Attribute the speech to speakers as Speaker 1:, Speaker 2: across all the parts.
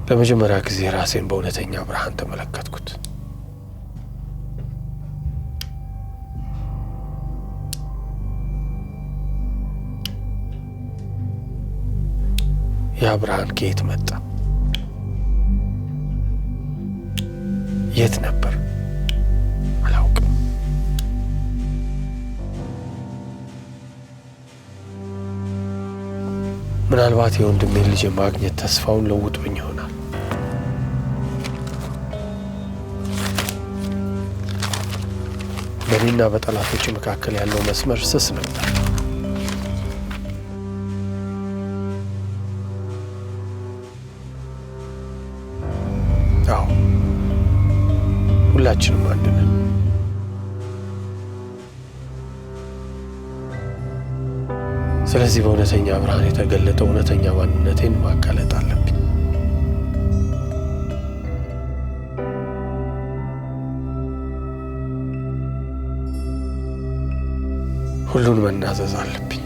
Speaker 1: ለመጀመሪያ ጊዜ ራሴን በእውነተኛ ብርሃን ተመለከትኩት። ያ ብርሃን ከየት መጣ? የት ነበር? አላውቅም። ምናልባት የወንድሜን ልጅ ማግኘት ተስፋውን ለውጦኝ ይሆናል። በእኔና በጠላቶች መካከል ያለው መስመር ስስ ነበር። አዎ፣ ሁላችንም አንድ ነን። ስለዚህ በእውነተኛ ብርሃን የተገለጠ እውነተኛ ማንነቴን ማጋለጥ አለብኝ። ሁሉን መናዘዝ አለብኝ።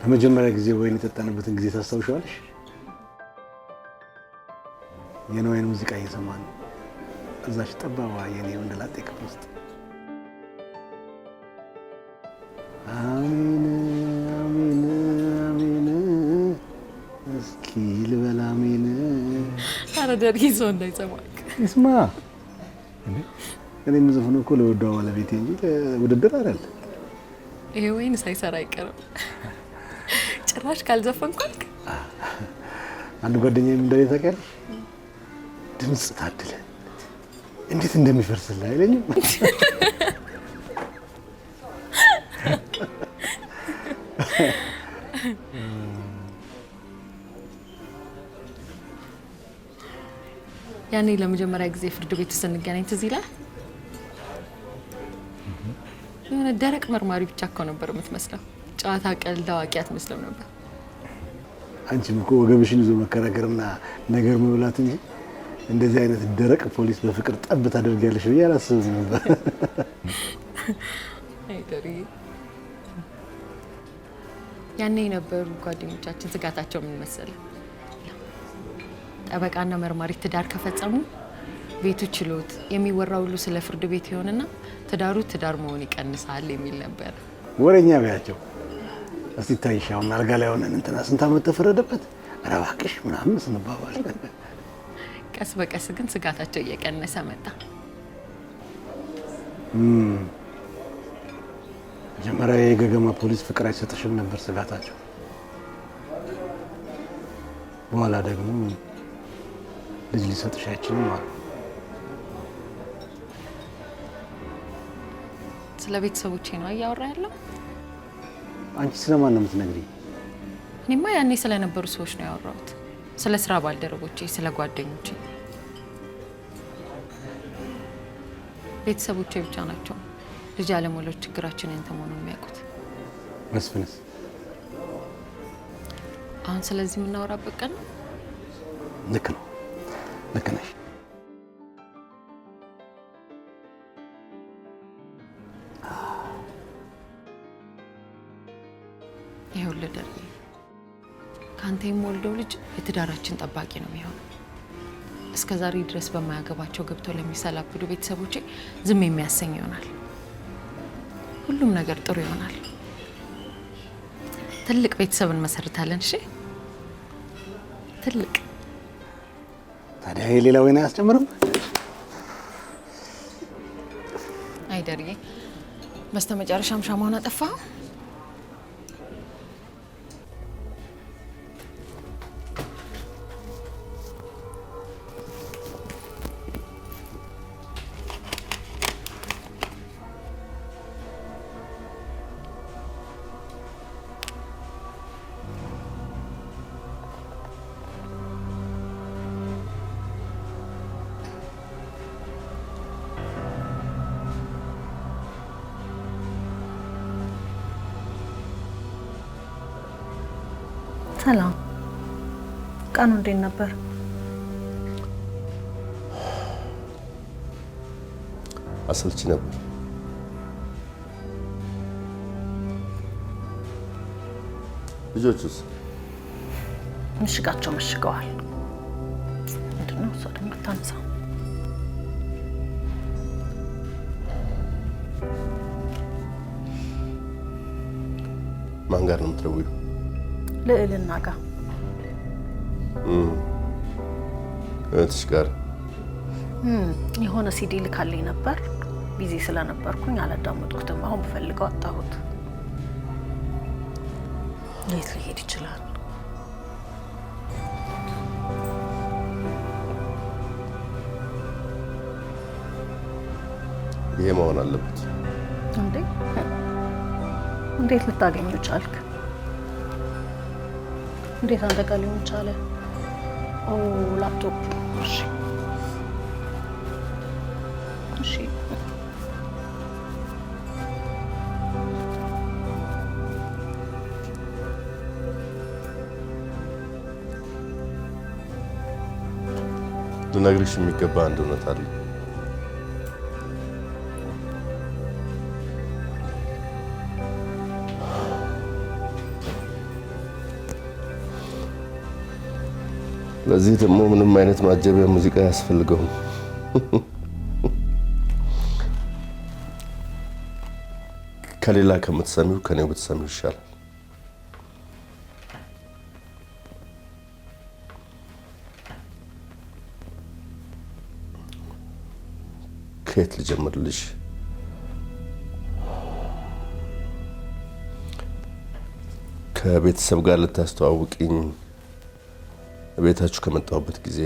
Speaker 2: ለመጀመሪያ ጊዜ ወይን የጠጣንበትን ጊዜ ታስታውሻለሽ? የነወይን ሙዚቃ እየሰማን እዛች ጠባባ የኔ ወንደላጤ ክፍል ውስጥ አሜን አሜን አሜን እስኪ ልበል አሜን።
Speaker 3: ኧረ ደርጊ ሰው እንዳይሰማክ
Speaker 2: ይስማ። እኔ የምዘፍነው እኮ ለወዷ ባለቤቴ እንጂ ውድድር አይደል።
Speaker 3: ይሄ ወይን ሳይሰራ አይቀርም። ጭራሽ ካልዘፈንኩ አልክ።
Speaker 2: አንድ ጓደኛዬ እንደኔ ታውቂያለሽ፣ ድምፅ ታድለ እንዴት እንደሚፈርስልህ አይለኝም።
Speaker 3: ያኔ ለመጀመሪያ ጊዜ ፍርድ ቤት ስንገናኝ ትዝ ይላል? የሆነ ደረቅ መርማሪ ብቻ እኮ ነበር የምትመስለው። ጨዋታ ቀልድ አዋቂ አትመስለም ነበር።
Speaker 2: አንቺም እኮ ወገብሽን ይዞ መከራከርና ነገር መብላት እንጂ እንደዚህ አይነት ደረቅ ፖሊስ በፍቅር ጠብ ታደርጊያለሽ ብዬ አላስብም ነበር።
Speaker 3: አይደሪ ያኔ የነበሩ ጓደኞቻችን ስጋታቸው ምን መሰለ? ጠበቃና መርማሪ ትዳር ከፈጸሙ ቤቱ ችሎት የሚወራው ሁሉ ስለ ፍርድ ቤት ይሆንና ትዳሩ ትዳር መሆን ይቀንሳል የሚል ነበር።
Speaker 2: ወሬኛ ቢያቸው እስቲ ታይሽ አሁን አልጋ ላይ ሆነን እንትና ስንት ዓመት ተፈረደበት ኧረ እባክሽ ምናምን ስንባባል፣
Speaker 3: ቀስ በቀስ ግን ስጋታቸው እየቀነሰ መጣ።
Speaker 2: መጀመሪያ የገገማ ፖሊስ ፍቅር አይሰጥሽም ነበር ስጋታቸው። በኋላ ደግሞ ልጅ ሊሰጥሽ አይችልም አሉ።
Speaker 3: ስለ ቤተሰቦቼ ነው እያወራ ያለው።
Speaker 2: አንቺ ስለማን ነው የምትነግሪኝ?
Speaker 3: እኔማ ያኔ ስለነበሩ ሰዎች ነው ያወራሁት። ስለ ስራ ባልደረቦቼ፣ ስለ ጓደኞቼ። ቤተሰቦቼ ብቻ ናቸው ልጅ አለመውለድ ችግራችንን ተሞኑን የሚያውቁት።
Speaker 2: መስፍንስ?
Speaker 3: አሁን ስለዚህ የምናወራበት ቀን ነው።
Speaker 2: ልክ ነው፣ ልክ ነሽ።
Speaker 3: ይኸውልህ ደርዬ፣ ከአንተ የምወልደው ልጅ የትዳራችን ጠባቂ ነው የሚሆነው። እስከ ዛሬ ድረስ በማያገባቸው ገብተው ለሚሰላብዱ ቤተሰቦቼ ዝም የሚያሰኝ ይሆናል። ሁሉም ነገር ጥሩ ይሆናል። ትልቅ ቤተሰብ እንመሰርታለን። እሺ፣ ትልቅ።
Speaker 2: ታዲያ የሌላ ወይና አያስጨምርም?
Speaker 3: አይ ደርዬ፣ በስተመጨረሻም ሻማውን አጠፋኸው።
Speaker 4: ሰላም፣ ቀኑ እንዴት ነበር?
Speaker 5: አሰልቺ ነበር። ልጆቹስ?
Speaker 4: ምሽጋቸው መሽገዋል። ምንድን ነው እሷ ደግሞ ታንሳ?
Speaker 5: ማን ጋር ነው የምትደውይው?
Speaker 4: ልዕልና ጋር።
Speaker 5: እህትሽ ጋር?
Speaker 4: የሆነ ሲዲ ልካልኝ ነበር። ቢዚ ስለነበርኩኝ አላዳመጥኩትም። አሁን ብፈልገው አጣሁት። የት ሊሄድ ይችላል?
Speaker 5: ይሄ መሆን አለበት።
Speaker 4: እንዴት ልታገኘው ቻልክ? እንዴት አንተ ጋር ሊሆን ቻለ? ኦ ላፕቶፕ። እሺ እሺ።
Speaker 5: ልነግርሽ የሚገባ አንድ እውነት አለ። ለዚህ ደግሞ ምንም አይነት ማጀቢያ ሙዚቃ አያስፈልገውም። ከሌላ ከምትሰሚው ከኔው ብትሰሚው ይሻላል። ከየት ልጀምርልሽ? ከቤተሰብ ጋር ልታስተዋውቂኝ ቤታችሁ ከመጣሁበት ጊዜ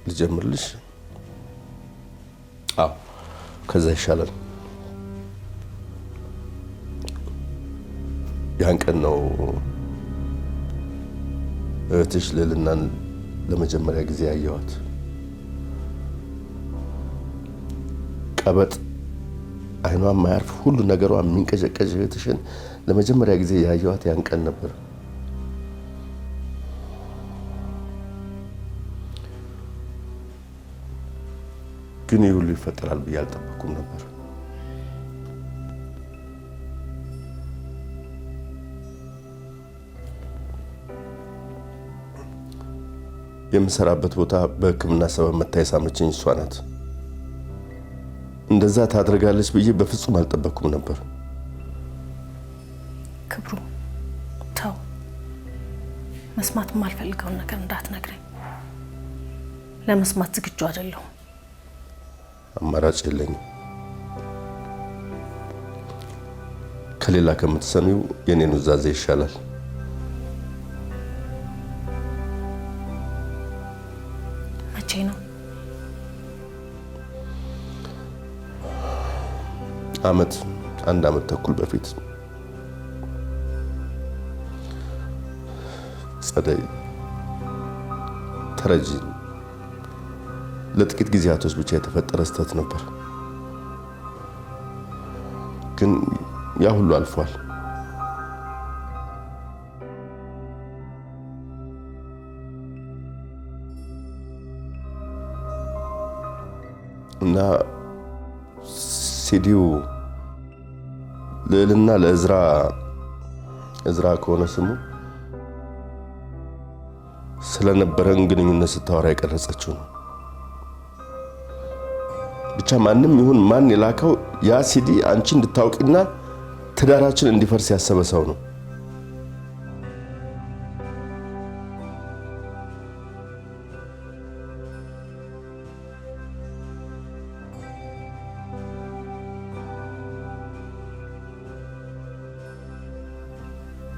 Speaker 5: ልጀምርልሽ? አዎ፣ ከዛ ይሻላል። ያን ቀን ነው እህትሽ ልዕልናን ለመጀመሪያ ጊዜ ያየኋት። ቀበጥ አይኗ ማያርፍ ሁሉ ነገሯ የሚንቀጨቀጭ እህትሽን ለመጀመሪያ ጊዜ ያየኋት ያን ቀን ነበር። ግን ይህ ሁሉ ይፈጠራል ብዬ አልጠበኩም ነበር። የምሰራበት ቦታ በሕክምና ሰበብ መታ የሳመችኝ እሷ ናት። እንደዛ ታደርጋለች ብዬ በፍጹም አልጠበኩም ነበር።
Speaker 4: ክብሩ ተው፣ መስማት የማልፈልገውን ነገር እንዳትነግረኝ። ለመስማት ዝግጁ አይደለሁም።
Speaker 5: አማራጭ የለኝም። ከሌላ ከምትሰሚው የኔን ውዛዜ ይሻላል።
Speaker 4: መቼ ነው?
Speaker 5: አንድ አመት ተኩል በፊት ጸደይ ተረጂ ለጥቂት ጊዜያቶች ብቻ የተፈጠረ ስህተት ነበር። ግን ያ ሁሉ አልፏል። እና ሲዲው ልዕልና ለእዝራ ከሆነ ስሙ ስለነበረን ግንኙነት ስታወራ የቀረጸችው ነው። ብቻ ማንም ይሁን ማን የላከው ያ ሲዲ አንቺ እንድታውቂና ትዳራችን እንዲፈርስ ያሰበ ሰው ነው።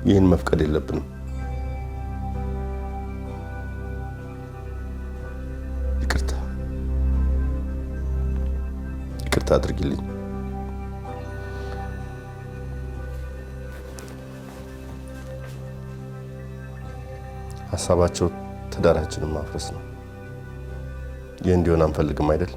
Speaker 5: ይህን መፍቀድ የለብንም። ይቅርታ አድርጊልኝ። ሀሳባቸው ትዳራችንን ማፍረስ ነው። ይህ እንዲሆን አንፈልግም አይደል?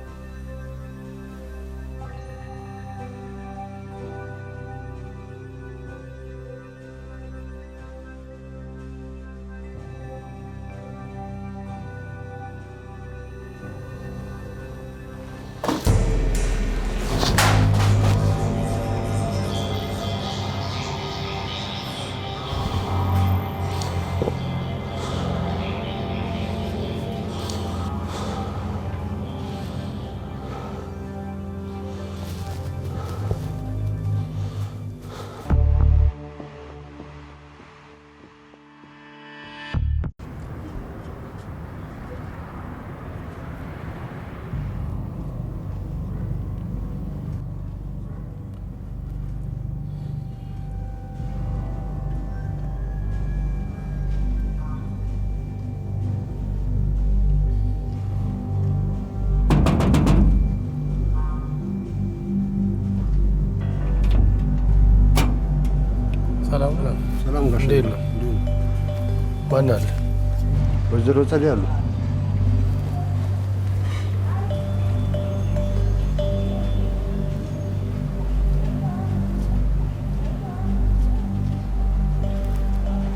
Speaker 2: ሰላም ጋሽ
Speaker 1: እንዴት ነው? ማን አለ?
Speaker 2: ወይዘሮ ጸደይ አሉ።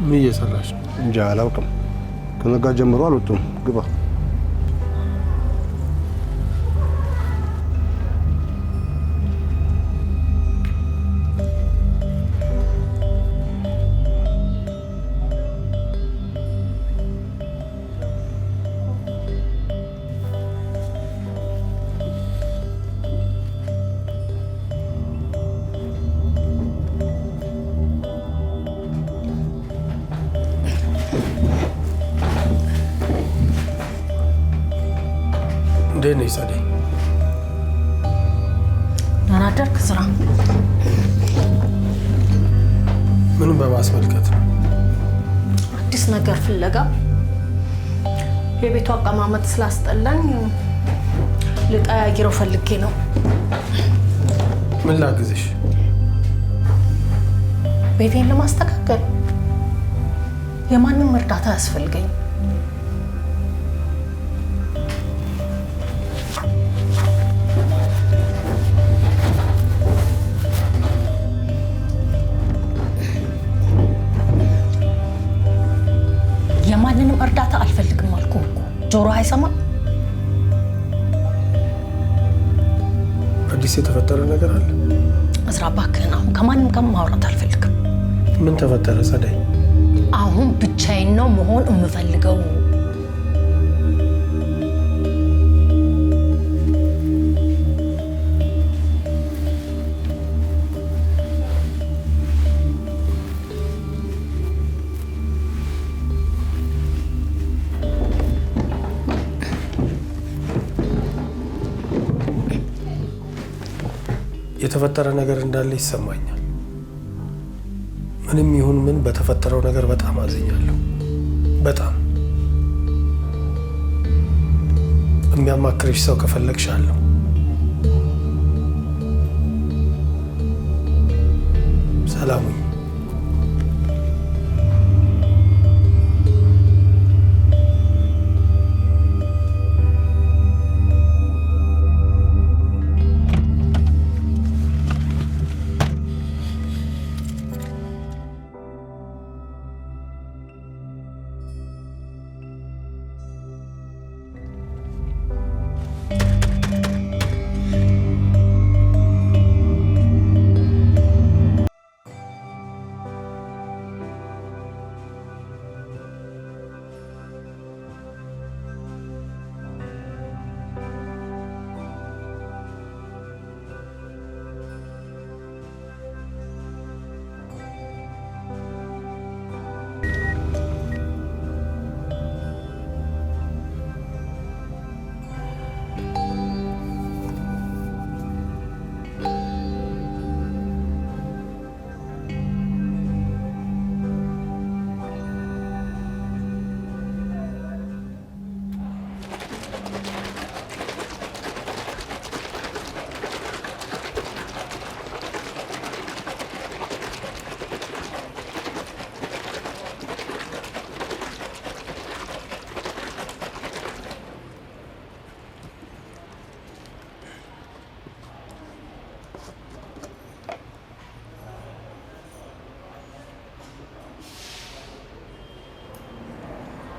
Speaker 1: ምን እየሰራሽ ነው?
Speaker 2: እንጃ አላውቅም። ከነጋ ጀምሮ አልወጡም። ግባ።
Speaker 1: እንዴት ነሽ ጸደይ?
Speaker 4: ደህና አደርክ? ስራ
Speaker 1: ምንም በማስመልከት ነው?
Speaker 4: አዲስ ነገር ፍለጋ። የቤቱ አቀማመጥ ስላስጠላኝ ልቀያይረው ፈልጌ ነው።
Speaker 1: ምን ላግዝሽ?
Speaker 4: ቤቴን ለማስተካከል የማንም እርዳታ አያስፈልገኝ። የማንንም እርዳታ አልፈልግም አልኩህ እኮ። ጆሮ አይሰማም።
Speaker 1: አዲስ የተፈጠረ ነገር አለ?
Speaker 4: እዝራ እባክህን፣ አሁን ከማንም ጋር ማውራት አልፈልግም።
Speaker 1: ምን ተፈጠረ ጸደይ?
Speaker 4: አሁን ብቻዬን ነው መሆን የምፈልገው።
Speaker 1: የተፈጠረ ነገር እንዳለ ይሰማኛል። ምንም ይሁን ምን በተፈጠረው ነገር በጣም አዝኛለሁ። በጣም የሚያማክርሽ ሰው ከፈለግሻለሁ። ሰላም ሁኚ።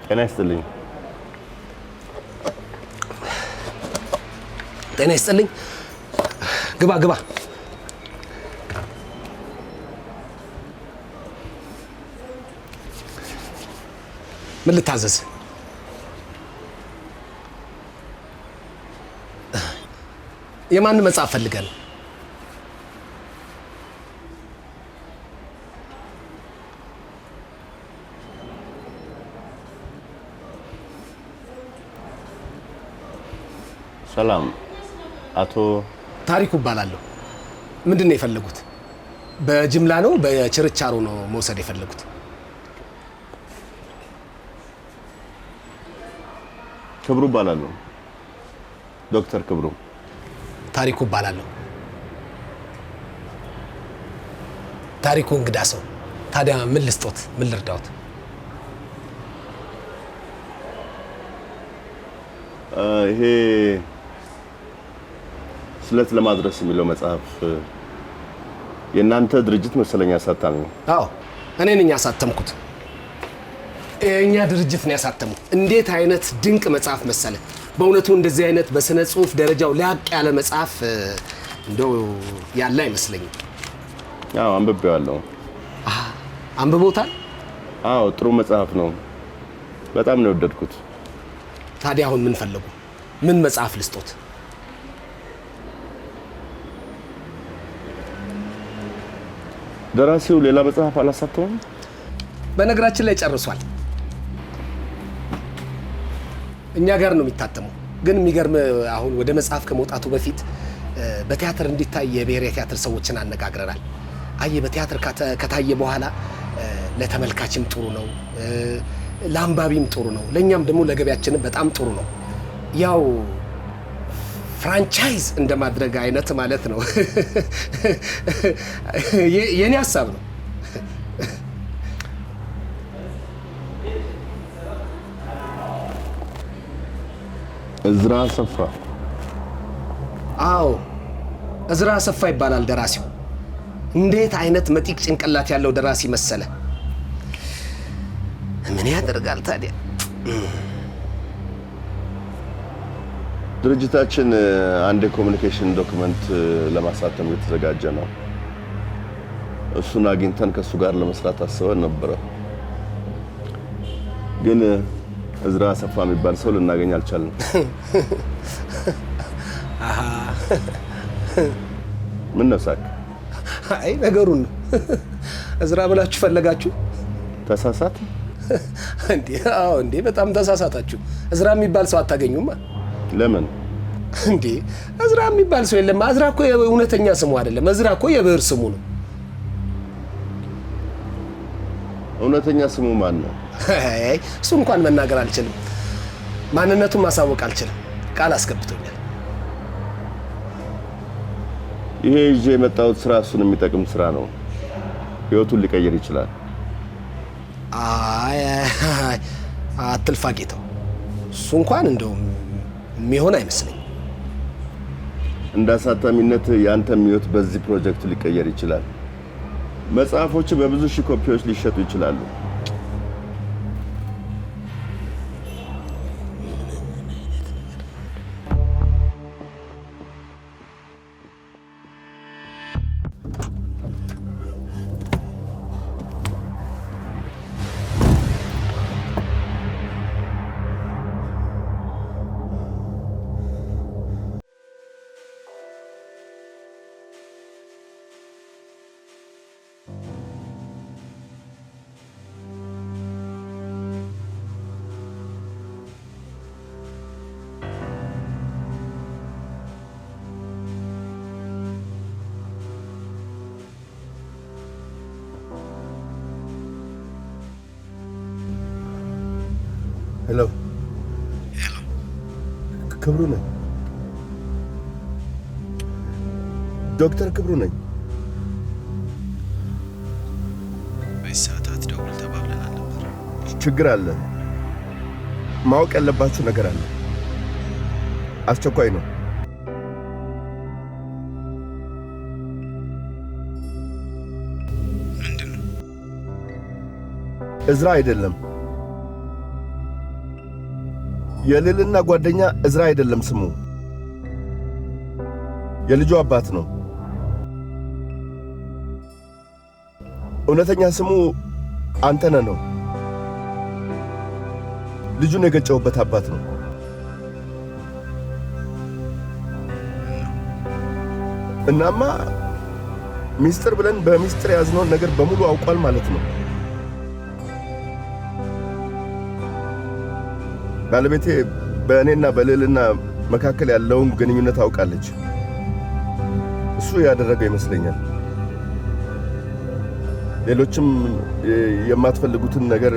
Speaker 5: ጤና ይስጥልኝ።
Speaker 6: ጤና ይስጥልኝ። ግባ ግባ። ምን ልታዘዝ? የማን መጽሐፍ ፈልገን?
Speaker 5: ሰላም፣ አቶ
Speaker 6: ታሪኩ እባላለሁ። ምንድን ነው የፈለጉት? በጅምላ ነው በችርቻሮ ነው መውሰድ የፈለጉት?
Speaker 5: ክብሩ እባላለሁ። ዶክተር ክብሩ።
Speaker 6: ታሪኩ እባላለሁ። ታሪኩ እንግዳ ሰው። ታዲያ ምን ልስጦት? ምን ልርዳዎት?
Speaker 5: ይሄ ስለት ለማድረስ የሚለው መጽሐፍ የእናንተ ድርጅት መሰለኝ አሳታሚ ነው?
Speaker 6: አዎ እኔ ነኝ ያሳተምኩት። የእኛ ድርጅት ነው ያሳተሙት። እንዴት አይነት ድንቅ መጽሐፍ መሰለ! በእውነቱ እንደዚህ አይነት በስነ ጽሁፍ ደረጃው ላቅ ያለ መጽሐፍ እንደው ያለ አይመስለኝም።
Speaker 5: አዎ አንብቤዋለሁ።
Speaker 6: አንብቦታል?
Speaker 5: አዎ ጥሩ መጽሐፍ ነው። በጣም ነው የወደድኩት።
Speaker 6: ታዲያ አሁን ምን ፈለጉ? ምን መጽሐፍ ልስጦት?
Speaker 5: ደራሲው ሌላ መጽሐፍ አላሳተመም?
Speaker 6: በነገራችን ላይ ጨርሷል። እኛ ጋር ነው የሚታተመው። ግን የሚገርም አሁን ወደ መጽሐፍ ከመውጣቱ በፊት በቲያትር እንዲታይ የብሔራዊ ቲያትር ሰዎችን አነጋግረናል። አየ በቲያትር ከታየ በኋላ ለተመልካችም ጥሩ ነው፣ ለአንባቢም ጥሩ ነው፣ ለእኛም ደግሞ ለገበያችንም በጣም ጥሩ ነው። ያው ፍራንቻይዝ እንደማድረግ አይነት ማለት ነው። የኔ ሀሳብ ነው።
Speaker 5: እዝራ አሰፋ።
Speaker 6: አዎ እዝራ አሰፋ ይባላል ደራሲው። እንዴት አይነት መጢቅ ጭንቅላት ያለው ደራሲ መሰለ! ምን ያደርጋል ታዲያ
Speaker 5: ድርጅታችን አንድ ኮሙኒኬሽን ዶክመንት ለማሳተም እየተዘጋጀ ነው። እሱን አግኝተን ከሱ ጋር ለመስራት አስበን ነበር። ግን እዝራ አሰፋ የሚባል ሰው ልናገኝ አልቻልንም።
Speaker 6: አሃ
Speaker 5: ምን ነው ሳቅ?
Speaker 6: አይ ነገሩን እዝራ ብላችሁ ፈለጋችሁ?
Speaker 5: ተሳሳት
Speaker 6: እንዴ? አዎ እንዴ፣ በጣም ተሳሳታችሁ። እዝራ የሚባል ሰው አታገኙማ።
Speaker 5: ለምን
Speaker 6: እንዴ? እዝራ የሚባል ሰው የለም። እዝራ እኮ የእውነተኛ ስሙ አይደለም። እዝራ እኮ የብዕር ስሙ ነው።
Speaker 5: እውነተኛ ስሙ ማን ነው?
Speaker 6: አይ እሱ እንኳን መናገር አልችልም። ማንነቱን ማሳወቅ አልችልም። ቃል አስገብቶኛል።
Speaker 5: ይሄ ይዤ የመጣሁት ስራ እሱን የሚጠቅም ስራ ነው። ህይወቱን ሊቀይር ይችላል።
Speaker 6: አይ አትልፋ ጌታው። እሱ እንኳን እንደውም የሚሆን አይመስለኝም።
Speaker 5: እንደ አሳታሚነት ያንተም ህይወት በዚህ ፕሮጀክት ሊቀየር ይችላል። መጽሐፎች በብዙ ሺህ ኮፒዎች ሊሸጡ ይችላሉ። ሄሎ ክብሩ ነኝ። ዶክተር ክብሩ ነኝ።
Speaker 1: በዚህ ሰዓታት ደውል ተባብለናል ነበር።
Speaker 5: ችግር አለ። ማወቅ ያለባችሁ ነገር አለ። አስቸኳይ ነው።
Speaker 1: ምንድነው?
Speaker 5: እዝራ አይደለም። የልዕልና ጓደኛ እዝራ አይደለም ስሙ። የልጁ አባት ነው። እውነተኛ ስሙ አንተነህ ነው። ልጁን የገጨውበት አባት ነው። እናማ ሚስጥር ብለን በሚስጥር ያዝነውን ነገር በሙሉ አውቋል ማለት ነው። ባለቤቴ በእኔና በልዕልና መካከል ያለውን ግንኙነት አውቃለች። እሱ ያደረገው ይመስለኛል። ሌሎችም የማትፈልጉትን ነገር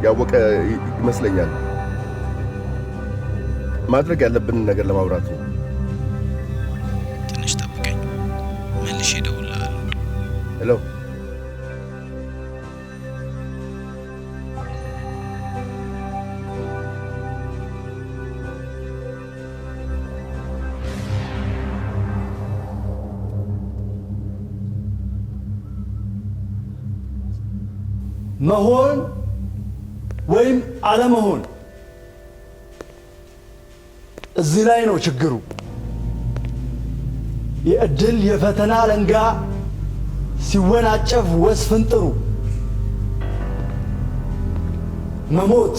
Speaker 5: ያወቀ ይመስለኛል። ማድረግ ያለብንን ነገር ለማውራት ነው።
Speaker 1: ትንሽ ጠብቀኝ፣ መልሼ እደውልልሃለሁ።
Speaker 5: ሄሎ
Speaker 7: መሆን ወይም አለመሆን፣ እዚህ ላይ ነው ችግሩ። የእድል የፈተና አለንጋ ሲወናጨፍ ወስፍንጥሩ፣ መሞት፣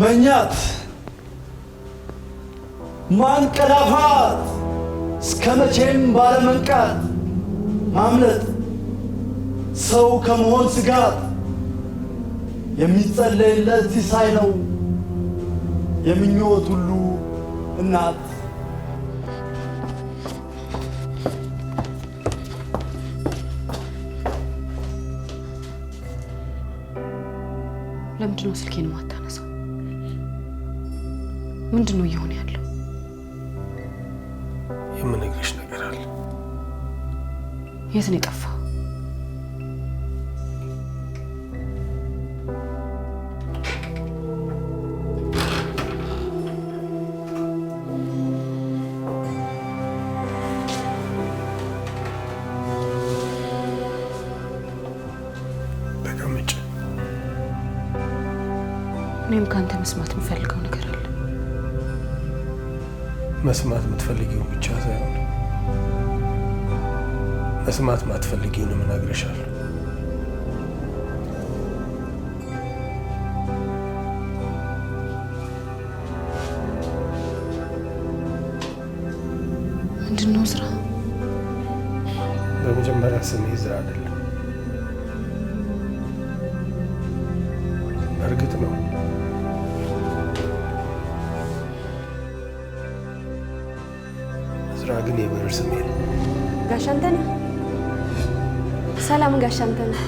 Speaker 7: መኛት፣ ማንቀላፋት፣ እስከ መቼም ባለመንቃት ማምለጥ፣ ሰው ከመሆን ስጋት፣ የሚጸለይለት ሲሳይ ነው የምኞት ሁሉ እናት።
Speaker 3: ለምንድነው ስልኬን ማታነሳው? ምንድነው እየሆነ ያለው?
Speaker 1: የምነግርሽ ነገር አለ።
Speaker 3: የት ነው የጠፋው?
Speaker 1: ተቀመጭ።
Speaker 3: እኔም ካንተ መስማት የምፈልገው ነገር አለ።
Speaker 1: መስማት የምትፈልጊው ብቻ ሳይሆን መስማት ማትፈልጊውንም እነግርሻለሁ።
Speaker 3: ምንድነው ዝራ?
Speaker 1: በመጀመሪያ ስሜ ዝራ አይደለም። እርግጥ ነው ዝራ ግን የብዕር ስሜ ነው።
Speaker 8: ጋሽ አንተነህ፣ ሰላም ጋሽ አንተነህ።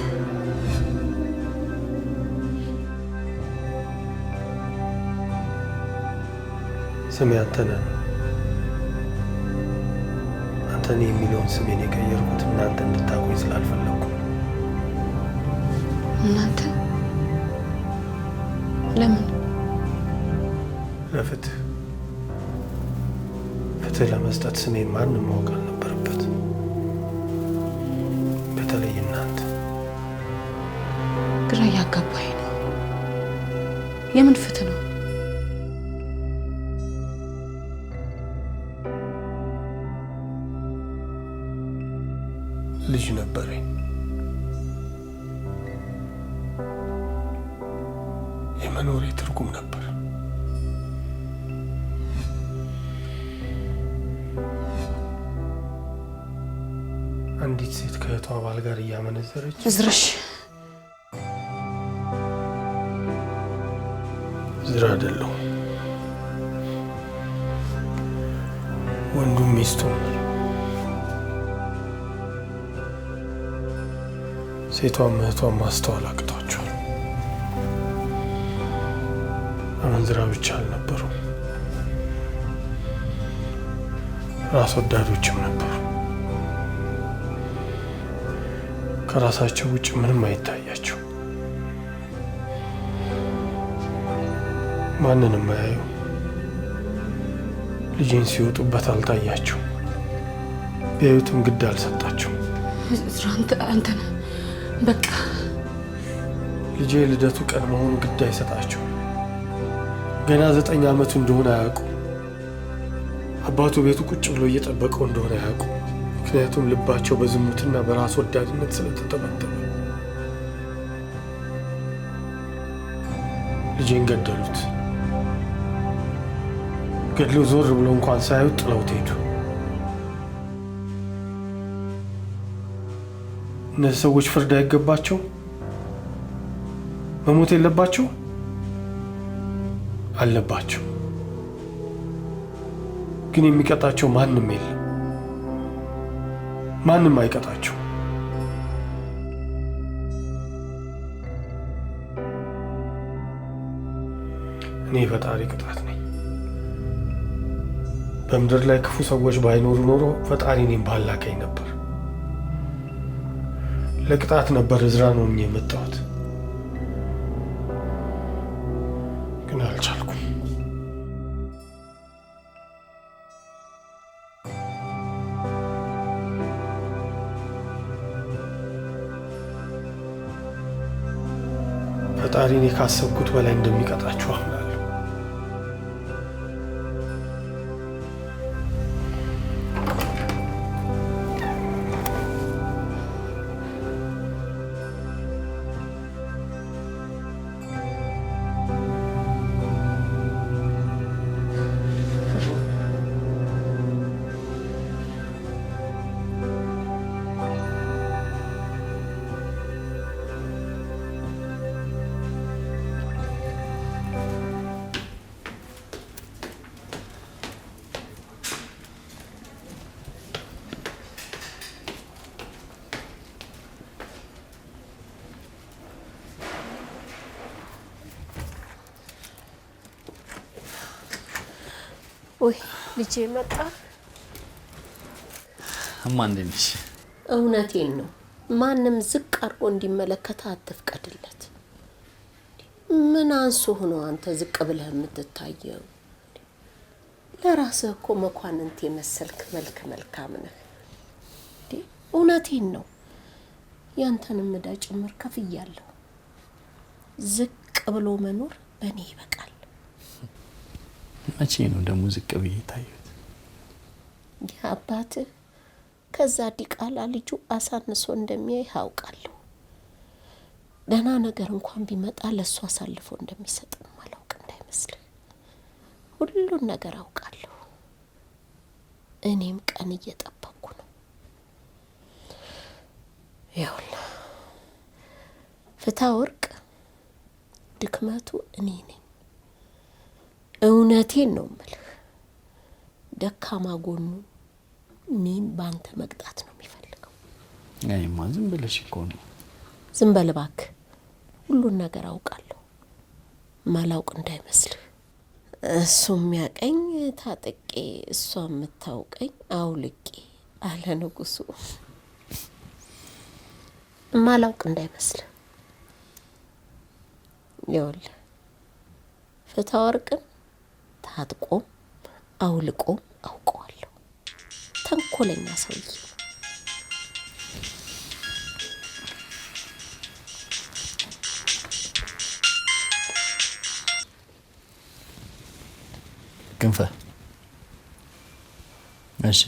Speaker 1: ስሜ አንተነህ ነው። አንተነህ የሚለውን ስሜን የቀየርኩት እናንተ እንድታውቁኝ ስላልፈለኩ።
Speaker 3: እናንተ ለምን?
Speaker 1: ለፍትህ ፍትህ ለመስጠት ስሜን ማንም ማወቅ አልነበረበት። በተለይ እናንተ።
Speaker 3: ግራ እያጋባኝ ነው። የምን ፍትህ ነው?
Speaker 1: ልጅ ነበረኝ። የመኖሬ ትርጉም ነበር። አንዲት ሴት ከእህቷ ባል ጋር እያመነዘረች
Speaker 3: እዝርሽ
Speaker 1: ዝራ አይደለሁም። ወንዱም ሚስቱም ሴቷም እህቷም ማስተዋል አቅቷቸዋል። አመንዝራ ብቻ አልነበሩም፣ ራስ ወዳዶችም ነበሩ። ከራሳቸው ውጭ ምንም አይታያቸው፣ ማንንም አያዩ። ልጄን ሲወጡበት አልታያቸው፣ ቢያዩትም ግድ አልሰጣቸው።
Speaker 3: አንተ ነህ በቃ።
Speaker 1: ልጄ ልደቱ ቀን መሆኑ ግድ አይሰጣቸው። ገና 9 ዓመቱ እንደሆነ አያውቁ። አባቱ ቤቱ ቁጭ ብሎ እየጠበቀው እንደሆነ አያውቁ። ምክንያቱም ልባቸው በዝሙትና በራስ ወዳድነት ስለተጠበጠበ። ልጄን ገደሉት። ገድለው ዞር ብሎ እንኳን ሳያዩት ጥለውት ሄዱ። እነዚህ ሰዎች ፍርድ አይገባቸው? መሞት የለባቸው? አለባቸው። ግን የሚቀጣቸው ማንም የለም። ማንም አይቀጣቸው። እኔ የፈጣሪ ቅጣት ነኝ። በምድር ላይ ክፉ ሰዎች ባይኖሩ ኖሮ ፈጣሪ እኔን ባላከኝ ነበር። ለቅጣት ነበር እዝራ ነው የመጣሁት፣ ግን አልቻልኩም። ፈጣሪ እኔ ካሰብኩት በላይ እንደሚቀጣችሁ አምናለሁ።
Speaker 4: ወይ ልጄ መጣ።
Speaker 9: እማ እንዴት ነሽ?
Speaker 4: እውነቴን ነው። ማንም ዝቅ አድርጎ እንዲመለከት አትፍቀድለት። ምን አንሶ ሆኖ አንተ ዝቅ ብለህ የምትታየው? ለራስህ እኮ መኳንንት የመሰልክ መልክ መልካም ነህ። እውነቴን ነው። ያንተንም ዕዳ ጭምር ከፍያለሁ። ዝቅ ብሎ መኖር በእኔ ይበቃል።
Speaker 9: መቼ ነው ደግሞ ዝቅ ብዬ ታዩት?
Speaker 4: የአባትህ ከዛ ዲቃላ ልጁ አሳንሶ እንደሚያይ አውቃለሁ። ደህና ነገር እንኳን ቢመጣ ለእሱ አሳልፎ እንደሚሰጥ ማላውቅ እንዳይመስልህ። ሁሉን ነገር አውቃለሁ። እኔም ቀን እየጠበቅኩ ነው። ይኸውልህ ፍትሐወርቅ ድክመቱ እኔ ነኝ። እውነቴን ነው የምልህ። ደካማ ጎኑ እኔን ባንተ መቅጣት ነው የሚፈልገው።
Speaker 9: አይማ ዝም ብለሽ እኮ ነው።
Speaker 4: ዝም በል እባክህ። ሁሉን ነገር አውቃለሁ። ማላውቅ እንዳይመስልህ። እሱ የሚያቀኝ ታጥቄ እሷ የምታውቀኝ አውልቄ አለ ንጉሱ። ማላውቅ እንዳይመስልህ። ይኸውልህ ፍትሐወርቅን ታጥቆም አውልቆም አውቀዋለሁ። ተንኮለኛ ሰውዬ ነው።
Speaker 9: ክንፈ እሺ፣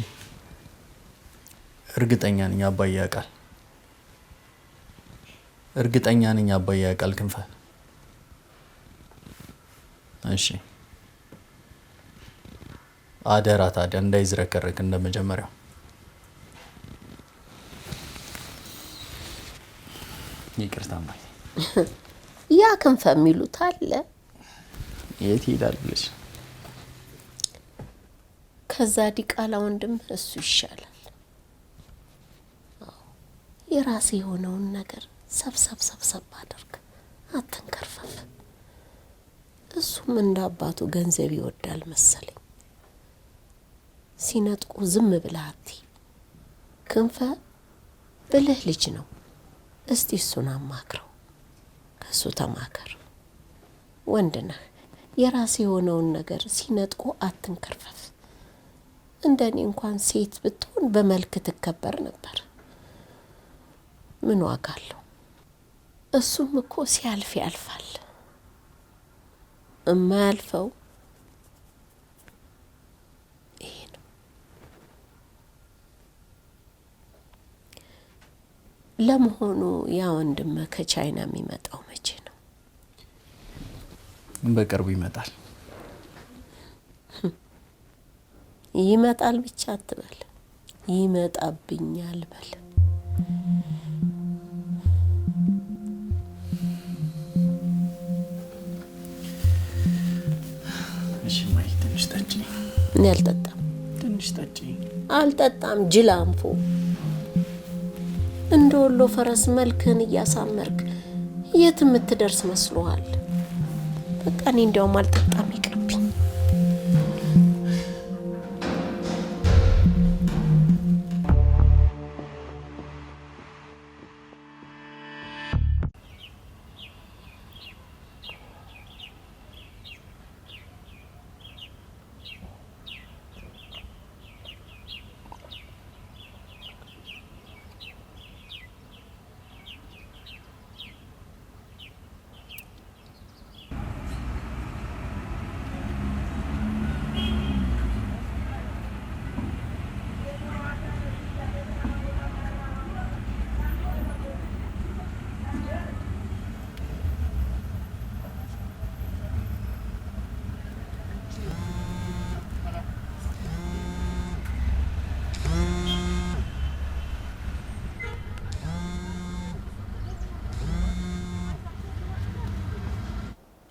Speaker 9: እርግጠኛ ነኝ አባዬ ያውቃል። እርግጠኛ ነኝ አባዬ ያውቃል ክንፈ። እሺ አደራ ታዲያ እንዳይዝረከረክ እንደመጀመሪያው። ይቅርታ ማይ
Speaker 4: ያ ክንፈ የሚሉት አለ።
Speaker 9: የት ይሄዳል ብለሽ?
Speaker 4: ከዛ ዲቃላ ወንድም እሱ ይሻላል። የራሴ የሆነውን ነገር ሰብሰብ አድርግ፣ አትንከርፈፍ። እሱም እንደ አባቱ ገንዘብ ይወዳል መሰለኝ። ሲነጥቁ ዝም ብለህ አትይ። ክንፈ ብልህ ልጅ ነው። እስቲ እሱን አማክረው፣ ከሱ ተማከር። ወንድ ነህ። የራሴ የሆነውን ነገር ሲነጥቁ አትንከርፈፍ። እንደኔ እንኳን ሴት ብትሆን በመልክ ትከበር ነበር። ምን ዋጋ አለው? እሱም እኮ ሲያልፍ ያልፋል። የማያልፈው ይሄ ነው። ለመሆኑ ያ ወንድም ከቻይና የሚመጣው መቼ ነው?
Speaker 9: በቅርቡ ይመጣል።
Speaker 4: ይመጣል ብቻ አትበል፣ ይመጣብኛል በል።
Speaker 9: እሺ ማይ ትንሽ ጠጪ።
Speaker 4: እኔ አልጠጣም።
Speaker 9: ትንሽ ጠጪ።
Speaker 4: አልጠጣም። ጅል አንፎ እንደ ወሎ ፈረስ መልክህን እያሳመርክ የት የምትደርስ መስሎሃል? በቃ እኔ እንዲያውም አልጠጣም፣ ይቅርብኝ።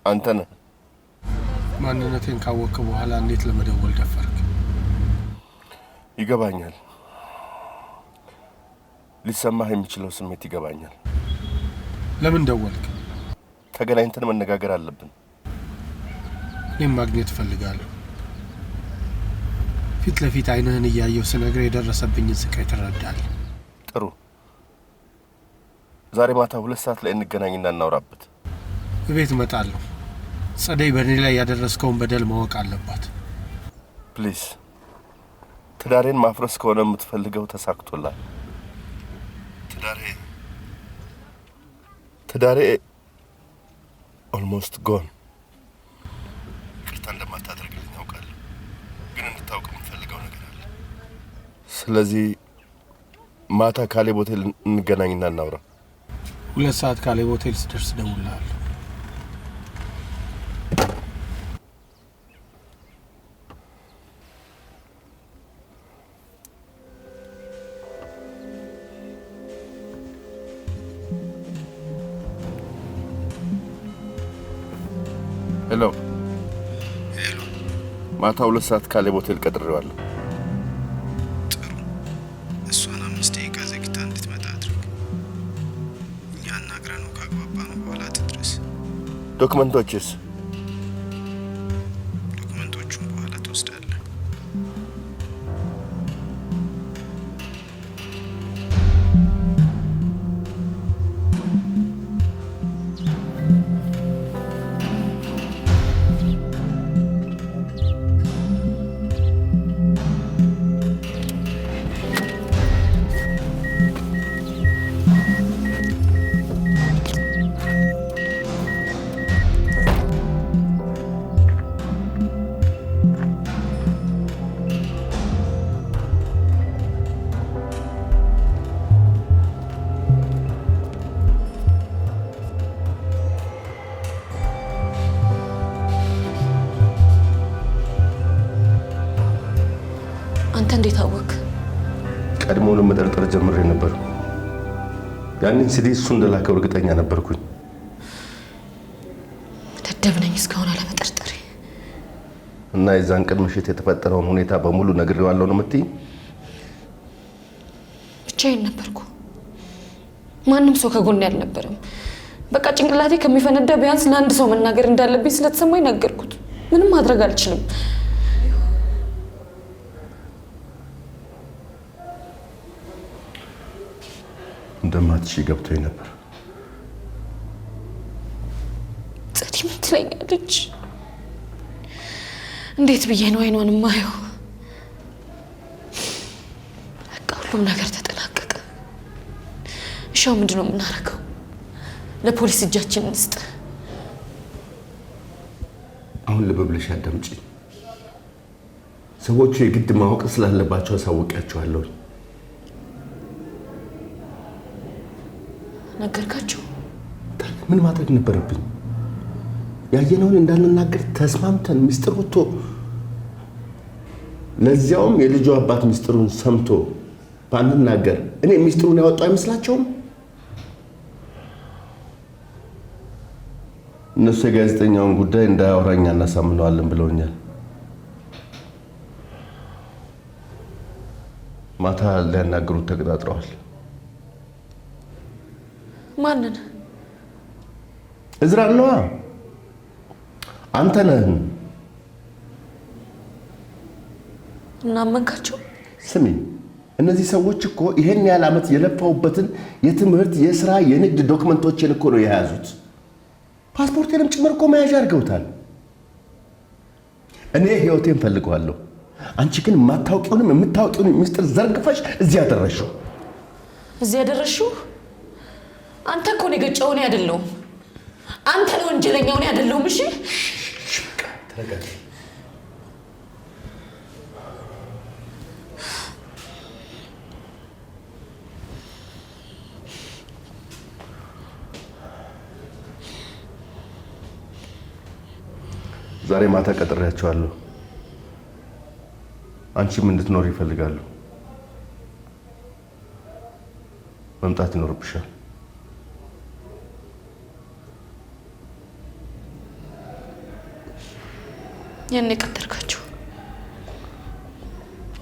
Speaker 5: አንተ ነህ?
Speaker 1: ማንነቴን ካወቅክ በኋላ እንዴት ለመደወል ደፈርክ?
Speaker 5: ይገባኛል። ሊሰማህ የሚችለው ስሜት ይገባኛል።
Speaker 1: ለምን ደወልክ?
Speaker 5: ተገናኝተን መነጋገር አለብን።
Speaker 1: እኔም ማግኘት እፈልጋለሁ። ፊት ለፊት አይንህን እያየሁ ስነግር የደረሰብኝን ስቃይ ትረዳለህ።
Speaker 5: ጥሩ። ዛሬ ማታ 2 ሰዓት ላይ እንገናኝና እናውራበት።
Speaker 1: እቤት እመጣለሁ። ጸደይ በእኔ ላይ ያደረስከውን በደል ማወቅ አለባት።
Speaker 5: ፕሊዝ። ትዳሬን ማፍረስ ከሆነ የምትፈልገው ተሳክቶላል። ትዳሬ ኦልሞስት ጎን። እንድታውቅ የምፈልገው ነገር አለ። ስለዚህ ማታ ካሌብ ሆቴል እንገናኝና እናውራ።
Speaker 1: 2 ሰዓት ካሌብ ሆቴል ስደርስ እደውልልሃለሁ።
Speaker 5: ሄሎ ሄሎ፣ ማታ 2 ሰዓት ካሌብ ሆቴል ቀጥሬዋለሁ።
Speaker 9: ጥሩ። እሷን 5 ደቂቃ ዘግይታ እንድትመጣ አድርግ። እኛ አናግረነው ካግባባነው በኋላ ትድረስ።
Speaker 5: ዶክመንቶችስ?
Speaker 9: ዶክመንቶቹን በኋላ ትወስዳለህ።
Speaker 3: አንተ እንዴት አወቅ?
Speaker 5: ቀድሞውንም መጠርጠር ጀምሬ ነበር። ያንን ሲዲ እሱ እንደላከው እርግጠኛ ነበርኩኝ።
Speaker 3: ደደብ ነኝ እስካሁን አለመጠርጠሬ።
Speaker 5: እና የዛን ቀን ምሽት የተፈጠረውን ሁኔታ በሙሉ ነግሬዋለሁ ነው የምትይኝ?
Speaker 3: ብቻዬን ነበርኩ። ማንም ሰው ከጎኔ አልነበረም። በቃ ጭንቅላቴ ከሚፈነዳ ቢያንስ ለአንድ ሰው መናገር እንዳለብኝ ስለተሰማኝ ነገርኩት። ምንም ማድረግ አልችልም።
Speaker 5: እንደማትሽ ገብቶኝ ነበር።
Speaker 3: ጸዲ ምን ትለኛለች? እንዴት ብዬ ነው አይኗን የማየው? በቃ ሁሉም ነገር ተጠናቀቀ። እሻው ምንድን ነው የምናደርገው? ለፖሊስ እጃችንን እንስጥ።
Speaker 5: አሁን ልብ ብለሽ አዳምጪ። ሰዎቹ የግድ ማወቅ ስላለባቸው አሳውቂያቸዋለሁ።
Speaker 3: ነገርካቸው?
Speaker 5: ምን ማድረግ ነበረብኝ? ያየነውን እንዳንናገር ተስማምተን ሚስጥር ወጥቶ፣ ለዚያውም የልጁ አባት ሚስጥሩን ሰምቶ ባንናገር እኔ ሚስጥሩን ያወጣው አይመስላቸውም? እነሱ የጋዜጠኛውን ጉዳይ እንዳያወራኝ እናሳምነዋለን ብለውኛል። ማታ ሊያናግሩት ተቀጣጥረዋል።
Speaker 3: ማንን?
Speaker 5: እዝራ ነዋ። አንተ ነህ።
Speaker 3: እና አመንካቸው?
Speaker 5: ስሚ፣ እነዚህ ሰዎች እኮ ይሄን ያህል ዓመት የለፋውበትን የትምህርት፣ የሥራ፣ የንግድ ዶክመንቶችን እኮ ነው የያዙት። ፓስፖርቴንም ጭምር እኮ መያዣ አድርገውታል። እኔ ህይወቴን ፈልገዋለሁ። አንቺ ግን የማታውቂውንም የምታውቂውንም ሚስጥር ዘርግፈሽ እዚህ ያደረሽው።
Speaker 3: እዚህ ያደረሽው? አንተ እኮ ነው የገጨው፣ እኔ አይደለሁም። አንተ ነው ወንጀለኛው፣ እኔ አይደለሁም። እሺ
Speaker 5: በቃ ተረጋጊ። ዛሬ ማታ ቀጥሬያቸዋለሁ። አንቺም እንድትኖር ይፈልጋሉ። መምጣት ይኖርብሻል።
Speaker 3: ያን የቀጠርካቸው?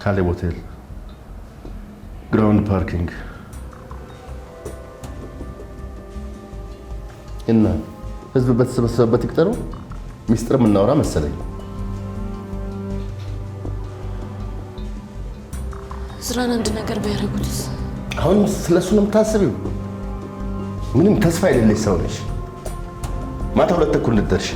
Speaker 5: ካሌብ ሆቴል ግራውንድ ፓርኪንግ እና ህዝብ በተሰበሰበበት ይቅጠሩ። ሚስጥር የምናወራ መሰለኝ።
Speaker 3: ዝራን አንድ ነገር ቢያደርጉትስ?
Speaker 5: አሁን ስለሱ ነው የምታስቢው? ምንም ተስፋ የሌለሽ ሰው ነሽ። ማታ 2 ተኩል እንድትደርሺ።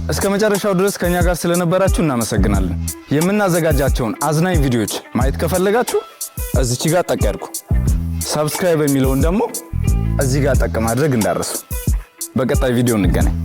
Speaker 10: እስከ መጨረሻው ድረስ ከኛ ጋር ስለነበራችሁ እናመሰግናለን። የምናዘጋጃቸውን አዝናኝ ቪዲዮዎች ማየት ከፈለጋችሁ እዚች ጋር ጠቅ ያድርጉ። ሰብስክራይብ የሚለውን ደግሞ እዚህ ጋር ጠቅ ማድረግ እንዳረሱ። በቀጣይ ቪዲዮ እንገናኝ።